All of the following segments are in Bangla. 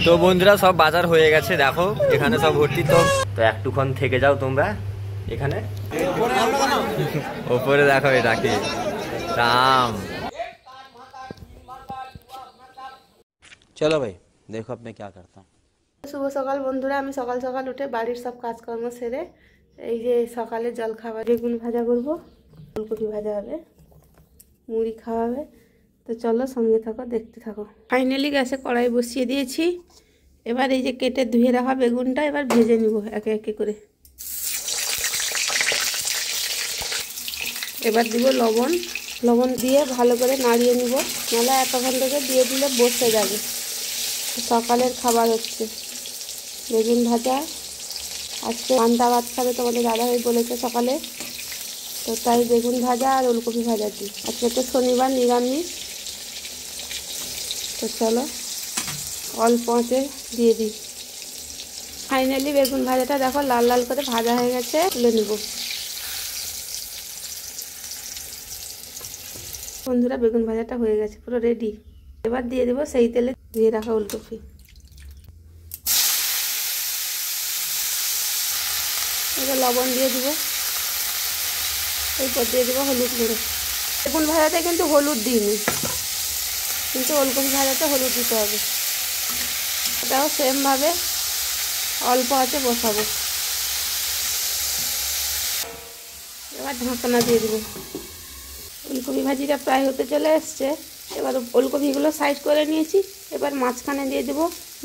তো বন্ধুরা সব বাজার হয়ে গেছে, দেখো এখানে সব ভর্তি। তো একটুক্ষণ থেকে যাও তোমরা এখানে, ওপরে দেখো এটা কি দাম। চলো ভাই দেখো আপনি কি করতা। শুভ সকাল বন্ধুরা, আমি সকাল সকাল উঠে বাড়ির সব কাজকর্ম সেরে এই যে সকালে জল খাবার বেগুন ভাজা করব, ফুলকপি ভাজা হবে, মুড়ি খাওয়া হবে। তো চলো সঙ্গে থাকো, দেখতে থাকো। ফাইনালি গ্যাসে কড়াই বসিয়ে দিয়েছি। এবার এই যে কেটে ধুয়ে রাখা বেগুনটা এবার ভেজে নিব একে একে করে। এবার দিব লবণ, লবণ দিয়ে ভালো করে নাড়িয়ে নিব, নাহলে এতক্ষণ থেকে দিয়ে দিলে বসে যাবে। সকালের খাবার হচ্ছে বেগুন ভাজা। আজকে পান্তা ভাত খাবে তোমাদের দাদাভাই বলেছে সকালে, তো তাই বেগুন ভাজা আর ওলকপি ভাজা দিই। আজকে তো শনিবার নিরামিষ। তো চলো অল্প আঁচে দিয়ে দিই। ফাইনালি বেগুন ভাজাটা দেখো লাল লাল করে ভাজা হয়ে গেছে, তুলে নেব। বন্ধুরা বেগুন ভাজাটা হয়ে গেছে, পুরো রেডি। এবার দিয়ে দেবো সেই তেলে ধুয়ে রাখা ওলকপি। এবার লবণ দিয়ে দিব, এরপর দিয়ে দেবো হলুদ গুঁড়ো। বেগুন ভাজাতে কিন্তু হলুদ দিইনি, কিন্তু ওলকপি ভাজাতে হলুদ দিতে হবে। এটাও সেমভাবে অল্প আছে বসাবো। এবার ঢাকনা দিয়ে দেবো। ওলকপি ভাজিটা প্রায় হতে চলে এসছে। এবার ওলকপিগুলো সাইড করে নিয়েছি। এবার মাঝখানে দিয়ে দেবো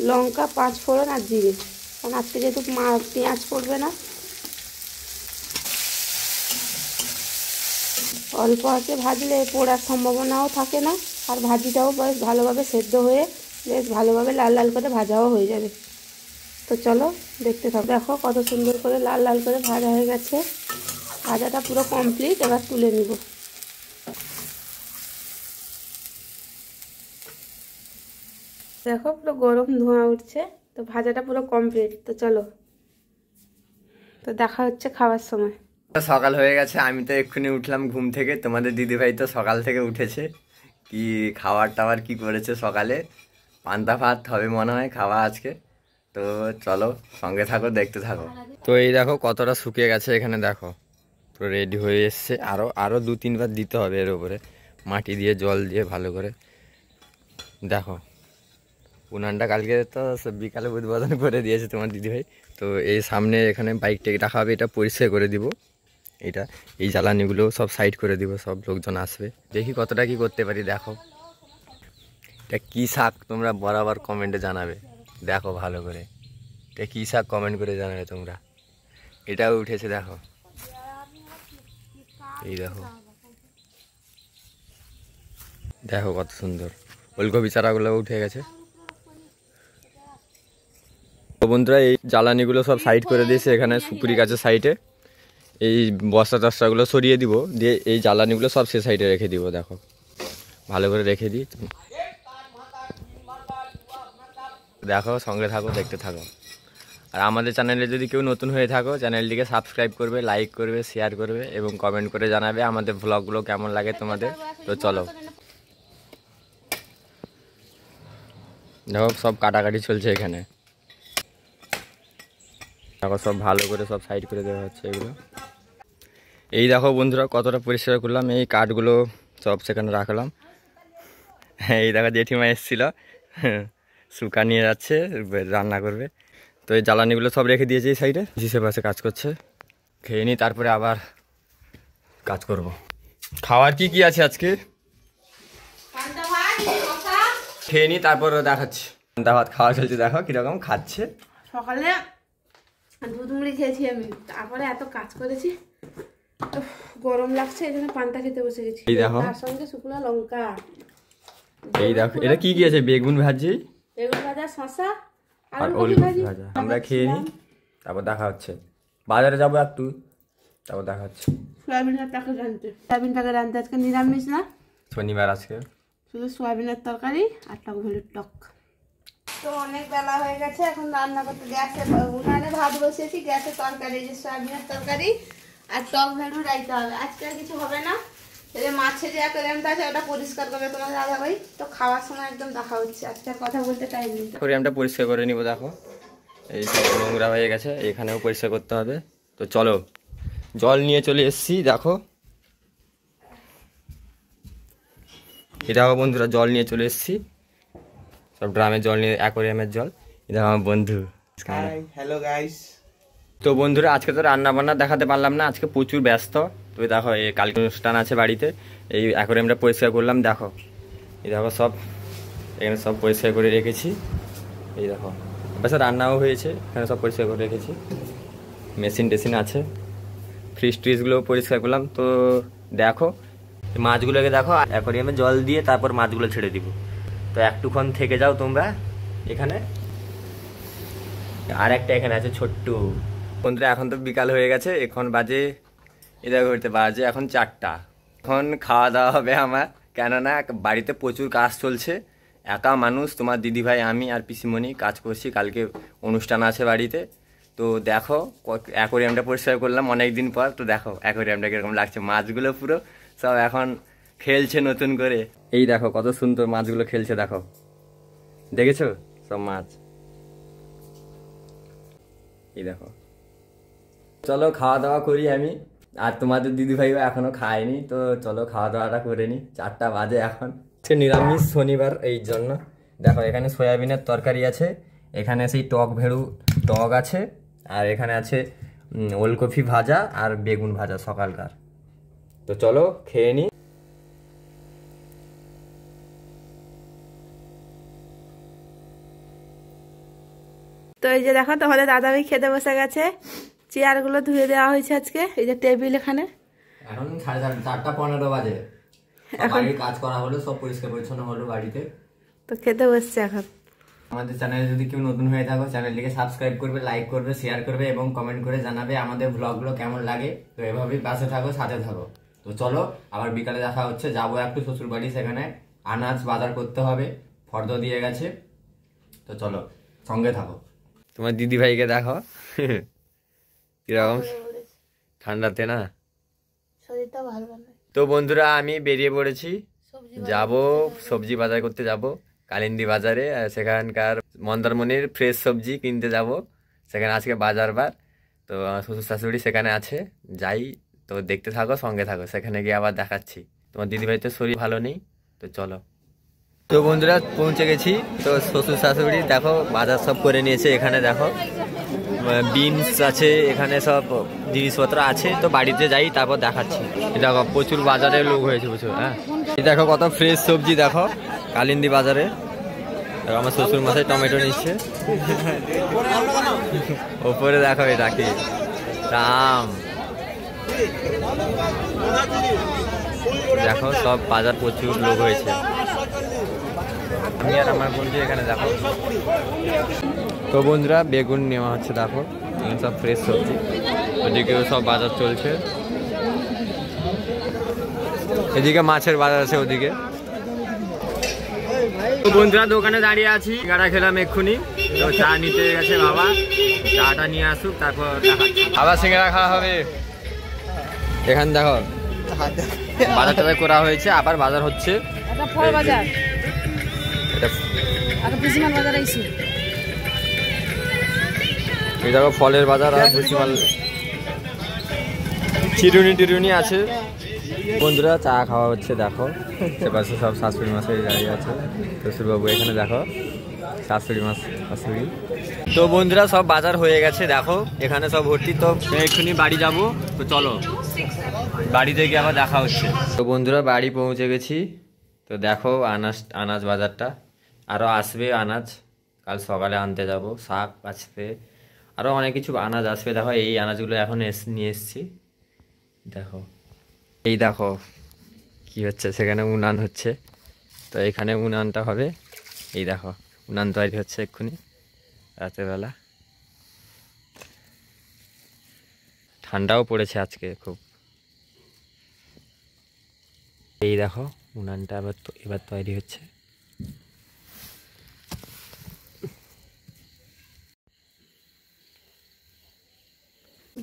লঙ্কা, 5 ফোড়ন আর জিরে, কারণ আজকে যেহেতু পেঁয়াজ পড়বে না। অল্প আছে ভাজলে পোড়ার সম্ভাবনাও থাকে না, আর ভাজিটাও বেশ ভালোভাবে সেদ্ধ হয়ে বেশ ভালোভাবে লাল লাল করে ভাজাও হয়ে যাবে। তো চলো দেখতে থাকো। দেখো কত সুন্দর করে লাল লাল করে ভাজা হয়ে গেছে। ভাজাটা পুরো কমপ্লিট। এবার তুলে নিব। দেখো পুরো গরম ধোঁয়া উঠছে। তো ভাজাটা পুরো কমপ্লিট। তো চলো, তো দেখা হচ্ছে খাওয়ার সময়। সকাল হয়ে গেছে, আমি তো এক্ষুনি উঠলাম ঘুম থেকে। তোমাদের দিদিভাই তো সকাল থেকে উঠেছে, কি খাবার টাবার কি করেছে সকালে। পান্তা ভাত হবে মনে হয় খাওয়া আজকে। তো চলো সঙ্গে থাকো, দেখতে থাকো। তো এই দেখো কতটা শুকিয়ে গেছে, এখানে দেখো পুরো রেডি হয়ে এসছে। আরও 2-3 বার দিতে হবে এর উপরে, মাটি দিয়ে জল দিয়ে ভালো করে। দেখো উনানটা কালকে তো বিকালে উদ্বোধন করে দিয়েছে তোমার দিদিভাই। তো এই সামনে এখানে বাইক টেক রাখা হবে, এটা পরিষ্কার করে দিব। এটা এই জ্বালানিগুলো সব সাইড করে দিব, সব লোকজন আসবে। দেখি কতটা কি করতে পারি। দেখো এটা কী শাক, তোমরা বরাবর কমেন্টে জানাবে। দেখো ভালো করে এটা কী শাক কমেন্ট করে জানাবে তোমরা। এটাও উঠেছে দেখো, এই দেখো দেখো কত সুন্দর ওলকপি চারাগুলো উঠে গেছে। তো বন্ধুরা এই জ্বালানিগুলো সব সাইড করে দিয়েছে, এখানে সুপুরি গাছের সাইডে এই বস্তা টস্তাগুলো সরিয়ে দিব, দিয়ে এই জ্বালানিগুলো সব সে সাইডে রেখে দিব। দেখো ভালো করে রেখে দিই। দেখো সঙ্গে থাকো, দেখতে থাকো। আর আমাদের চ্যানেলে যদি কেউ নতুন হয়ে থাকো, চ্যানেলটিকে সাবস্ক্রাইব করবে, লাইক করবে, শেয়ার করবে এবং কমেন্ট করে জানাবে আমাদের ব্লগগুলো কেমন লাগে তোমাদের। তো চলো দেখো সব কাটাকাটি চলছে এখানে। দেখো সব ভালো করে সব সাইড করে দেওয়া হচ্ছে এগুলো। এই দেখো বন্ধুরা কতটা পরিষ্কার করলাম, এই কাঠগুলো সব সেখানে রাখলাম। এই দেখো জেঠিমা এসেছিল, শুকা নিয়ে যাচ্ছে, রান্না করবে। তো এই জ্বালানিগুলো সব রেখে দিয়েছে এই সাইডে, হিসেবে পাশে কাজ করছে। খেয়ে নিই, তারপরে আবার কাজ করব। খাওয়ার কি কি আছে আজকে খেয়ে নিই, তারপর দেখাচ্ছি। পান্তা ভাত খাওয়া চলছে, দেখো কিরকম খাচ্ছে। সকালে দুধ মুড়ি খেয়েছি আমি, তারপরে এত কাজ করেছি, গরম লাগছে, এই জন্য পান্তা খেতে বসে গেছি। এই দেখো তার সঙ্গে শুকনো লঙ্কা। এই দেখো এটা কি কি আছে, বেগুন ভাজি, বেগুন ভাজা, শসা আর ওলকপি ভাজা। আমরা খেয়ে নিই, তারপর দেখা হচ্ছে। বাজারে যাবো একটু, তারপর দেখা হচ্ছে। সয়াবিনটাকে রাঁধতে আজকে নিরামিষ না, শনিবার আজকে, শুধু সয়াবিনের তরকারি আর টক ভেলুর টক। তো অনেক বেলা হয়ে গেছে, এখন রান্না করতে গ্যাসে উনানে ভাত বসিয়েছি, গ্যাসে তরকারি, যে সয়াবিনের তরকারি আর টক ভেলু রাইতে হবে। আজকে আর কিছু হবে না, এই যে মাছের যে অ্যাকোয়ারিয়ামটা আছে ওটা পরিষ্কার করবে তোমার দাদা ভাই, তো খাওয়ার সময় একদম দেখা হচ্ছে, আজকে আর কথা বলতে টাইম নেই। অ্যাকোয়ারিয়ামটা পরিষ্কার করে নিব, দেখো এই সব নোংরা হয়ে গেছে, এখানেও পরিষ্কার করতে হবে। তো চলো, জল নিয়ে চলে এসেছি, দেখো এটা আমার বন্ধুরা জল নিয়ে চলে এসেছি, সব ড্রামের জল নিয়ে, অ্যাকোয়ারিয়ামের জল। এটা আমার বন্ধু। Hello guys. তো বন্ধুরা আজকে তো রান্না বান্না দেখাতে পারলাম না, আজকে প্রচুর ব্যস্ত। তো দেখো এই কালকে অনুষ্ঠান আছে বাড়িতে, এই অ্যাকোয়ারিয়ামটা পরিষ্কার করলাম, দেখো এই দেখো সব এখানে সব পরিষ্কার করে রেখেছি। এই দেখো আচ্ছা রান্নাও হয়েছে, এখানে সব পরিষ্কার করে রেখেছি, মেশিন টেশিন আছে, ফ্রিজ ট্রিজগুলোও পরিষ্কার করলাম। তো দেখো মাছগুলোকে দেখো অ্যাকোয়ারিয়ামে জল দিয়ে তারপর মাছগুলো ছেড়ে দিব। তো একটুক্ষণ থেকে যাও তোমরা এখানে। আর একটা এখানে আছে ছোট্ট বন্ধুরা। এখন তো বিকাল হয়ে গেছে, এখন বাজে এটা করতে বাজে এখন 4টা। এখন খাওয়া দাওয়া হবে আমার, কেননা বাড়িতে প্রচুর কাজ চলছে। একা মানুষ, তোমার দিদিভাই, আমি আর পিসিমণি কাজ করছি, কালকে অনুষ্ঠান আছে বাড়িতে। তো দেখো অ্যাকোয়ারিয়ামটা পরিষ্কার করলাম অনেক দিন পর। তো দেখো অ্যাকোয়ারিয়ামটা কিরকম লাগছে, মাছগুলো পুরো সব এখন খেলছে নতুন করে। এই দেখো কত সুন্দর মাছগুলো খেলছে, দেখো দেখেছো সব মাছ, এই দেখো। চলো খাওয়া দাওয়া করি আমি, আর তোমাদের দিদিভাইও এখনো খায়নি। তো চলো খাওয়া দাওয়াটা করে নি, 4টা বাজে এখন। নিরামিষ শনিবার এই জন্য। দেখো এখানে সয়াবিনের তরকারি আছে, এখানে সেই টক ভেড়ু টক আছে, আর এখানে আছে ওলকপি ভাজা আর বেগুন ভাজা সকালকার। তো চলো খেয়ে নি। তো এই যে দেখো তোমাদের দাদা ভাই খেতে বসে গেছে, চেয়ারগুলো ধুয়ে দেওয়া হয়েছে আজকে, এই যে টেবিল এখানে। এখন 4:15 বাজে, বাড়ির কাজ করা হলো, সব পরিষ্কার পরিচ্ছন্ন হলো বাড়িতে। তো খেতে বসছে এখন। আমাদের চ্যানেলে যদি কেউ নতুন হয়ে থাকো, চ্যানেলটিকে সাবস্ক্রাইব করবে, লাইক করবে, শেয়ার করবে এবং কমেন্ট করে জানাবে আমাদের ব্লগগুলো কেমন লাগে। তো এভাবেই পাশে থাকো, সাথে থাকো। তো চলো আবার বিকালে দেখা হচ্ছে, যাবো একটু শ্বশুর বাড়ি, সেখানে আনাজ বাজার করতে হবে, ফর্দ দিয়ে গেছে। তো চলো সঙ্গে থাকো। তোমার দিদি ভাইকে দেখো কিরকম ঠান্ডাতে না, শরীরটা ভালো না। তো বন্ধুরা আমি বেরিয়ে পড়েছি, যাব সবজি বাজার করতে যাব কালিন্দী বাজারে। সেখানকার মন্দারমণির ফ্রেশ সবজি কিনতে যাব, সেখানে আজকে বাজার বার। তো আমার শ্বশুর শাশুড়ি সেখানে আছে, যাই। তো দেখতে থাকো, সঙ্গে থাকো, সেখানে গিয়ে আবার দেখাচ্ছি। তোমার দিদিভাই তো শরীর ভালো নেই, তো চলো। তো বন্ধুরা পৌঁছে গেছি, তো শ্বশুর শাশুড়ি দেখো বাজার সব করে নিয়েছে। এখানে দেখো বিনস আছে, এখানে সব জিনিসপত্র আছে। তো বাড়িতে যাই তারপর দেখাচ্ছি। দেখো প্রচুর বাজারে লোক হয়েছে প্রচুর। হ্যাঁ এই দেখো কত ফ্রেশ সবজি, দেখো কালিন্দী বাজারে। আমার শ্বশুর মশাই টমেটো নিচ্ছে, ওপরে দেখো এটা কি দাম। দেখো সব বাজার প্রচুর লোক হয়েছে। আমি আর আমার বন্ধু এখানে দেখো। তো বন্ধুরা বেগুন নেওয়া হচ্ছে, দেখো এখানে সব ফ্রেশ সবজি, ওদিকেও সব বাজার চলছে। এদিকে মাছের বাজার আছে ওদিকে। তো বন্ধুরা দোকানে দাঁড়িয়ে আছি, গাড়া খেলাম এক্ষুনি। তো চা নিতে গেছে বাবা, চাটা নিয়ে আসুক তারপর আবার সিঙ্গারা খাওয়া হবে। এখানে দেখো বাজার টাজার করা হয়েছে, আবার বাজার হচ্ছে। এই দেখো ফলের বাজার আর ভুসিমাল, চিরুনি টিরুনি আছে। বন্ধুরা চা খাওয়া হচ্ছে, দেখো সেপাশে সব শাশুড়ি মাসের দাঁড়িয়ে আছে। শ্বশুরবাবু এখানে দেখো, শাশুড়ি মাস শাশুড়ি। তো বন্ধুরা সব বাজার হয়ে গেছে, দেখো এখানে সব ভর্তি। তো এক্ষুনি বাড়ি যাব, তো চলো বাড়িতে গিয়ে আবার দেখা হচ্ছে। তো বন্ধুরা বাড়ি পৌঁছে গেছি। তো দেখো আনাজ বাজারটা আরও আসবে, আনাজ কাল সকালে আনতে যাব, শাক আসবে, আরও অনেক কিছু আনাজ আসবে। দেখো এই আনাজগুলো এখন নিয়ে এসছি। দেখো এই দেখো কি হচ্ছে, সেখানে উনান হচ্ছে। তো এখানে উনানটা হবে, এই দেখো উনান তৈরি হচ্ছে এক্ষুনি রাতেরবেলা। ঠান্ডাও পড়েছে আজকে খুব। এই দেখো উনানটা এবার তৈরি হচ্ছে।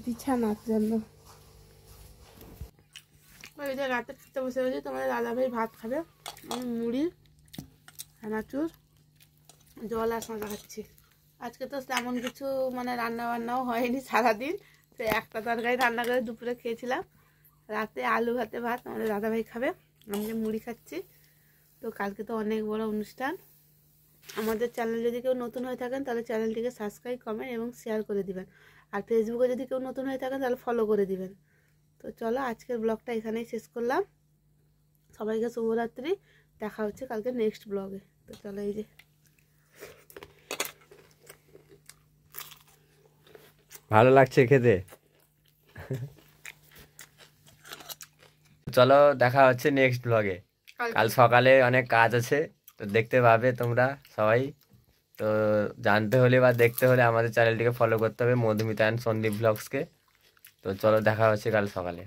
বিছানার জন্য ওই যে রাতে খেতে বসে গেছি, তোমাদের দাদাভাই ভাত খাবে, আমি মুড়ি চানাচুর জল আর শশা খাচ্ছি। আজকে তো তেমন কিছু মানে রান্না বান্নাও হয়নি সারাদিন, তো একটা তরকারি রান্না করে দুপুরে খেয়েছিলাম। রাতে আলু ভাতে ভাত আমাদের দাদাভাই খাবে, আমি যে মুড়ি খাচ্ছি। তো কালকে তো অনেক বড় অনুষ্ঠান। আমাদের চ্যানেল যদি কেউ নতুন হয়ে থাকেন তাহলে চ্যানেলটিকে সাবস্ক্রাইব, কমেন্ট এবং শেয়ার করে দিবেন। আর ফেসবুকে যদি কেউ নতুন হয়ে থাকেন তাহলে ফলো করে দিবেন। তো চলো আজকের ব্লগটা এখানেই শেষ করলাম। সবাইকে শুভরাত্রি, দেখা হচ্ছে কালকে নেক্সট ব্লগে। তো চলো এই যে ভালো লাগছে খেতে। চলো দেখা হচ্ছে নেক্সট ব্লগে। কাল সকালে অনেক কাজ আছে, তো দেখতে পাবে তোমরা সবাই। তো জানতে হলে বা দেখতে হলে আমাদের চ্যানেলটিকে ফলো করতে হবে, মধুমিতা অ্যান্ড সন্দীপ ব্লগসকে। তো চলো দেখা হচ্ছে কাল সকালে।